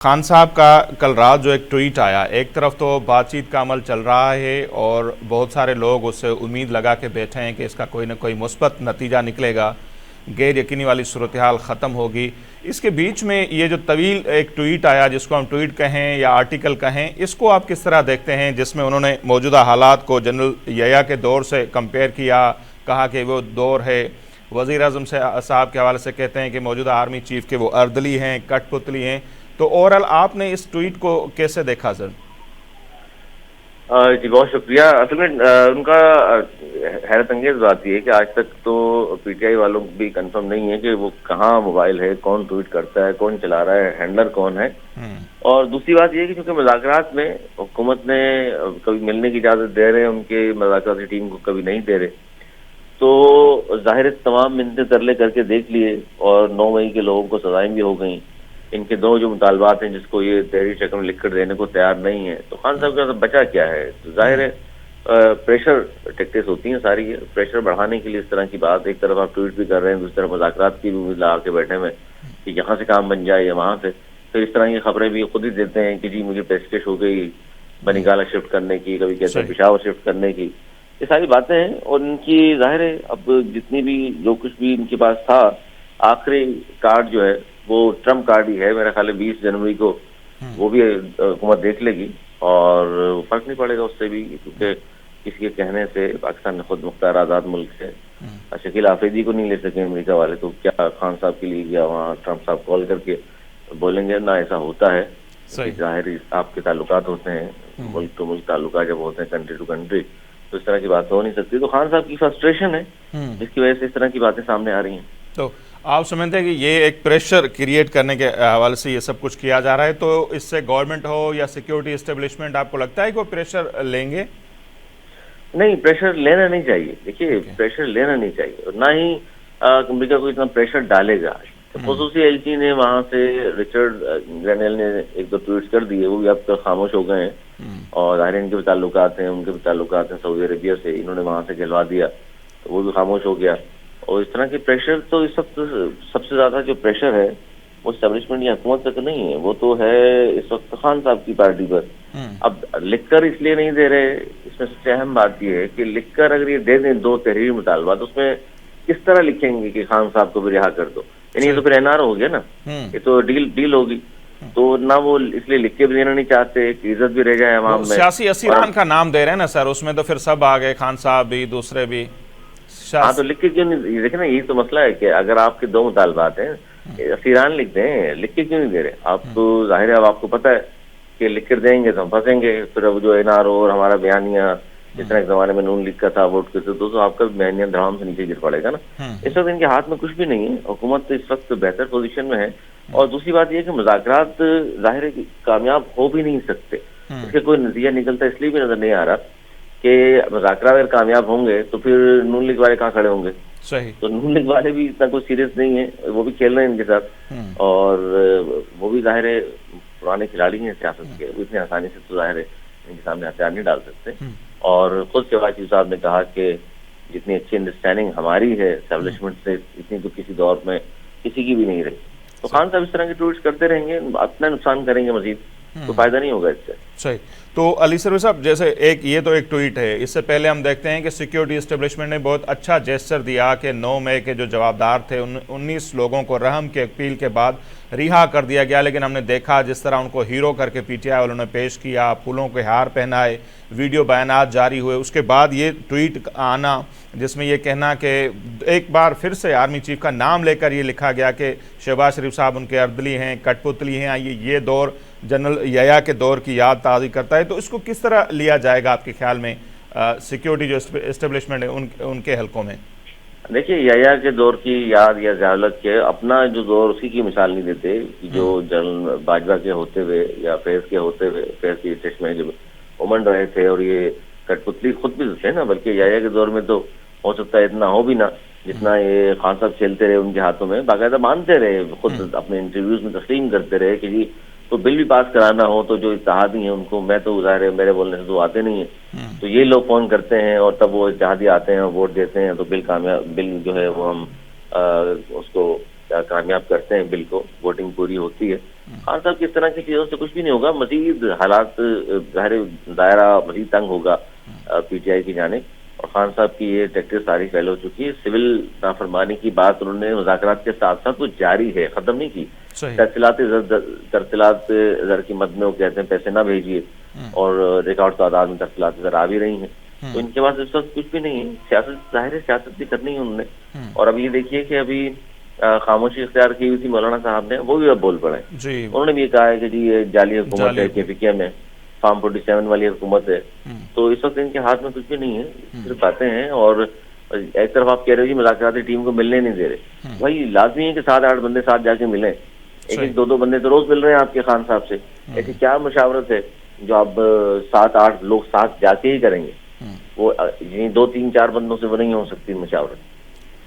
खान साहब का कल रात जो एक ट्वीट आया, एक तरफ तो बातचीत का अमल चल रहा है और बहुत सारे लोग उससे उम्मीद लगा के बैठे हैं कि इसका कोई ना कोई मुस्बत नतीजा निकलेगा, गैर यकीनी वाली सूरत हाल ख़त्म होगी। इसके बीच में ये जो तवील एक ट्वीट आया, जिसको हम ट्वीट कहें या आर्टिकल कहें, इसको आप किस तरह देखते हैं, जिसमें उन्होंने मौजूदा हालात को जनरल यया के दौर से कंपेयर किया, कहा कि वो दौर है वज़ीर आज़म साहब के हवाले से कहते हैं कि मौजूदा आर्मी चीफ के वो अर्दली हैं, कठपुतली हैं। तो ओवरऑल आपने इस ट्वीट को कैसे देखा सर? जी बहुत शुक्रिया। असल में उनका हैरत अंगेज बात यह है कि आज तक तो पीटीआई वालों को भी कंफर्म नहीं है कि वो कहाँ मोबाइल है, कौन ट्वीट करता है, कौन चला रहा है, हैंडलर कौन है। और दूसरी बात यह है कि चूंकि मुज़ाकरात में हुकूमत ने कभी मिलने की इजाज़त दे रहे हैं, उनके मुज़ाकराती टीम को कभी नहीं दे रहे, तो जाहिर है तमाम मिन्नतें तरले करके देख लिए और 9 मई के लोगों को सजाएं भी हो गई। इनके दो जो मुतालबात हैं जिसको ये तहरीर शक्ल में लिख कर देने को तैयार नहीं है, तो खान साहब के पास बचा क्या है? तो जाहिर है प्रेशर टेक्टिक्स होती हैं सारी, प्रेशर बढ़ाने के लिए इस तरह की बात। एक तरफ आप ट्वीट भी कर रहे हैं, दूसरी तरफ मुज़ाकरात की भी उम्मीद लगा के बैठे में कि यहाँ से काम बन जाए या वहाँ से। तो इस तरह की खबरें भी खुद ही देते हैं कि जी मुझे पेशकश हो गई बनिगाला शिफ्ट करने की, कभी कहते हैं पेशावर शिफ्ट करने की। ये सारी बातें हैं और इनकी जाहिर है अब जितनी भी जो कुछ भी इनके पास था, आखिरी कार्ड जो है वो ट्रम्प कार्ड ही है। मेरा ख्याल है 20 जनवरी को वो भी हुकूमत देख लेगी और फर्क नहीं पड़ेगा उससे भी, क्योंकि किसी के कहने से पाकिस्तान ने खुद मुख्तार आज़ाद मुल्क है। शकील आफरीदी को नहीं ले सके अमेरिका वाले, तो क्या खान साहब के लिए या वहाँ ट्रम्प साहब कॉल करके बोलेंगे? ना, ऐसा होता है। जाहिर आपके ताल्लुकात होते हैं, मुल्क टू मुल्क ताल्लुकात जब होते हैं, कंट्री टू कंट्री, तो इस तरह की बात हो नहीं सकती। तो खान साहब की फ्रस्ट्रेशन है जिसकी वजह से इस तरह की बातें सामने आ रही हैं। तो आप समझते हैं कि ये एक प्रेशर क्रिएट करने के हवाले से ये सब कुछ किया जा रहा है, तो इससे गवर्नमेंट हो या सिक्योरिटी एस्टेब्लिशमेंट, आपको लगता है कि वो प्रेशर लेंगे? नहीं, प्रेशर लेना नहीं चाहिए। देखिए प्रेशर लेना नहीं चाहिए और ना ही अमेरिका को इतना प्रेशर डालेगा। खसूसी एलची ने वहां से रिचर्ड ग्रेनेल ने एक दो ट्वीट कर दिए, वो भी अब तक खामोश हो गए हैं और जाहिर इनके भी ताल्लुकात हैं, उनके भी ताल्लुकात हैं सऊदी अरबिया से, इन्होंने वहां से गिलवा दिया तो वो भी खामोश हो गया। और इस तरह के प्रेशर तो इस वक्त सबसे ज्यादा जो प्रेशर है वो एस्टेब्लिशमेंट या हुकूमत तक नहीं है, वो तो है इस वक्त खान साहब की पार्टी पर। अब लिखकर इसलिए नहीं दे रहे, इसमें सबसे अहम बात यह है कि लिखकर अगर ये दे दें दो तहरीरी मुतालबा, तो उसमें किस तरह लिखेंगे कि खान साहब को भी रिहा कर दो? यानी ये तो फिर एनआर हो गया ना, ये तो डील होगी। तो ना वो इसलिए लिख के भी देना नहीं चाहते कि इज्जत भी रह जाए अवाम में। सियासी असीरान का नाम दे रहे हैं ना सर, उसमें तो फिर सब आ गए, खान साहब भी, दूसरे भी। हाँ, तो लिख के क्यों नहीं? देखे ना, यही तो मसला है कि अगर आपके दो मुतालबात हैं, असीरान लिख दें, लिख के क्यों नहीं दे रहे? आप तो जाहिर है अब आपको पता है कि लिख कर देंगे तो हम फंसेंगे। फिर अब जो एनआरओ और हमारा बयानिया जिस तरह के जमाने में नून लीग का था वोट के, तो आपका बयानिया धड़ाम से नीचे गिर पड़ेगा ना। इस वक्त इनके हाथ में कुछ भी नहीं है, हुकूमत तो इस वक्त बेहतर पोजीशन में है। और दूसरी बात यह कि मुज़ाकरात जाहिर है कामयाब हो भी नहीं सकते, इसके कोई नतीजा निकलता इसलिए भी नजर नहीं आ रहा कि मुज़ाकरात अगर कामयाब होंगे तो फिर नून लीग वाले कहाँ खड़े होंगे? सही। तो नून लीग वाले भी इतना कुछ सीरियस नहीं है, वो भी खेल रहे हैं इनके साथ और वो भी जाहिर है पुराने खिलाड़ी हैं सियासत के, वो इतनी आसानी से तो जाहिर है इनके सामने हथियार नहीं डाल सकते। और खुद शहबाज शरीफ साहब ने कहा कि जितनी अच्छी अंडरस्टैंडिंग हमारी है एस्टेब्लिशमेंट से, इतनी तो किसी दौर में किसी की भी नहीं रही। तो खान साहब इस तरह के ट्वीट्स करते रहेंगे, अपना नुकसान करेंगे मजीद, तो फायदा नहीं होगा इससे। सही। तो अली सरवर साहब, जैसे ये तो एक ट्वीट है, इससे पहले हम देखते हैं कि सिक्योरिटी एस्टेब्लिशमेंट ने बहुत अच्छा जेस्चर दिया कि 9 मई के जो जवाबदार थे 19 लोगों को रहम की अपील के बाद रिहा कर दिया गया। लेकिन हमने देखा जिस तरह उनको हीरो करके पीटीआई वालों ने पेश किया, फूलों के हार पहनाए, वीडियो बयानात जारी हुए, उसके बाद ये ट्वीट आना जिसमें ये कहना कि एक बार फिर से आर्मी चीफ का नाम लेकर ये लिखा गया कि शहबाज शरीफ साहब उनके अर्दली हैं, कठपुतली हैं, ये दौर जनरल यया के दौर की याद ताज़ी करता है। तो इसको किस तरह लिया जाएगा आपके ख्याल में सिक्योरिटी जो एस्टेब्लिशमेंट है उनके हलकों में? देखिए, यया के दौर की याद या ज़ियारत के अपना जो दौर, उसी की मिसाल नहीं देते जो जनरल बाजवा के होते हुए या फैज के होते हुए, फैज की टेस्ट में जब उमड़ रहे थे और ये कठपुतली खुद भी थे ना, बल्कि यया के दौर में तो हो सकता है इतना हो भी ना जितना ये खान साहब खेलते रहे उनके हाथों में, बाकायदा मानते रहे, खुद अपने इंटरव्यूज में तस्लीम करते रहे कि जी तो बिल भी पास कराना हो तो जो इत्तेहादी हैं उनको, मैं तो ज़ाहिर है मेरे बोलने से तो आते नहीं है, तो ये लोग फोन करते हैं और तब वो इत्तेहादी आते हैं और वोट देते हैं, तो बिल जो है वो हम उसको कामयाब करते हैं, बिल को वोटिंग पूरी होती है। खान साहब की इस तरह की चीजों से कुछ भी नहीं होगा, मजीद हालात ज़ाहिर दायरा मजीद तंग होगा पीटीआई की जानिब। और खान साहब की ये टैक्टिस सारी फेल हो चुकी है। सिविल नाफरमानी की बात उन्होंने मुज़ाकरात के साथ साथ वो जारी है, खत्म नहीं की। तरसिलात ज़र की मद में वो कहते हैं पैसे ना भेजिए, और रिकॉर्ड तादाद में तरसिलात ज़र आ भी रही हैं। तो इनके पास इस वक्त कुछ भी नहीं है। सियासत ज़ाहिर है, सियासत भी करनी है उन्होंने। और अब ये देखिए कि अभी खामोशी इख्तियार की हुई थी मौलाना साहब ने, वो भी अब बोल पड़े। उन्होंने भी कहा है कि जी ये जाली हुकूमत है, KPKM है, फार्म 47 वाली हुकूमत है। तो इस वक्त इनके हाथ में कुछ भी नहीं है, सिर्फ बातें हैं। और एक तरफ आप कह रहे हो जी मुज़ाकराती टीम को मिलने नहीं दे रहे, भाई लाजमी है कि 7-8 बंदे साथ जाके मिलें। एक 2-2 बंदे तो रोज मिल रहे हैं आपके खान साहब से। ऐसी क्या मुशावरत है जो आप 7-8 लोग साथ जाके ही करेंगे? वो 2-3-4 बंदों से वो नहीं हो सकती मुशावरत।